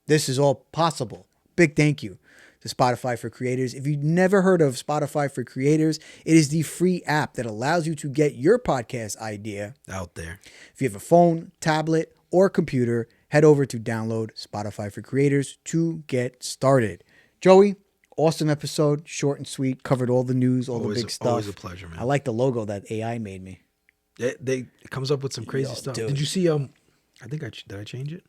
this is all possible. Big thank you to Spotify for Creators. If you've never heard of Spotify for Creators, it is the free app that allows you to get your podcast idea out there. If you have a phone, tablet, or computer, head over to download Spotify for Creators to get started. Joey, awesome episode, short and sweet, covered all the news, all the big stuff. Always a pleasure, man. I like the logo that AI made me. It comes up with some crazy stuff. Dude. Did you see? I think did I change it?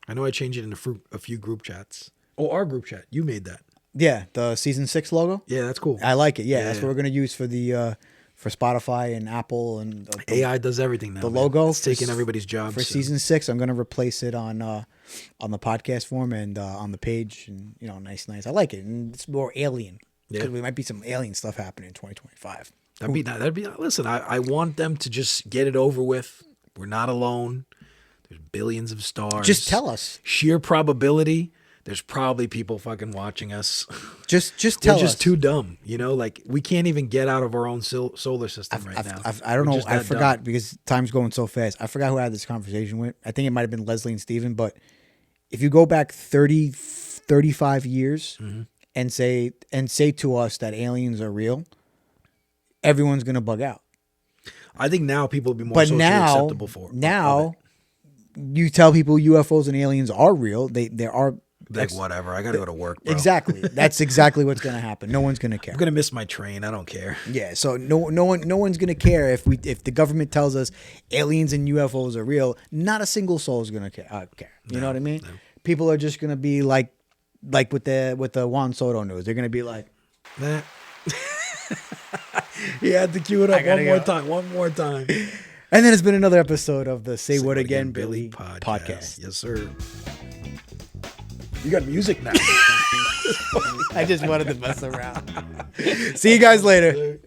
I know I changed it in a few group chats. Oh, our group chat. You made that. Yeah, the season 6 logo. Yeah, that's cool. I like it. Yeah, that's what we're gonna use for the for Spotify and Apple and AI does everything now. The logo, it's taking everybody's jobs. For season 6, I'm gonna replace it on the podcast form and on the page, and nice. I like it, and it's more alien. Yeah, there might be some alien stuff happening in 2025. That'd be. Listen, I want them to just get it over with. We're not alone. There's billions of stars. Just tell us. Sheer probability. There's probably people fucking watching us. Just tell us. We're just too dumb, we can't even get out of our own solar system right now. I don't know. I forgot because time's going so fast. I forgot who I had this conversation with. I think it might have been Leslie and Steven. But if you go back 30, 35 years and say to us that aliens are real, everyone's going to bug out. I think now people will be more socially acceptable for it. Now, you tell people UFOs and aliens are real. There are. Whatever. I got to go to work, bro. Exactly. That's exactly what's going to happen. No one's going to care. I'm going to miss my train. I don't care. Yeah. So no one's going to care if the government tells us aliens and UFOs are real. Not a single soul is going to care. You know what I mean? No. People are just going to be like with the Juan Soto news. They're going to be like, nah. He had to cue it up one more time. And then it's been another episode of the Say What Again Billy podcast. Yes, sir. You got music now. I just wanted to mess around. See you guys later.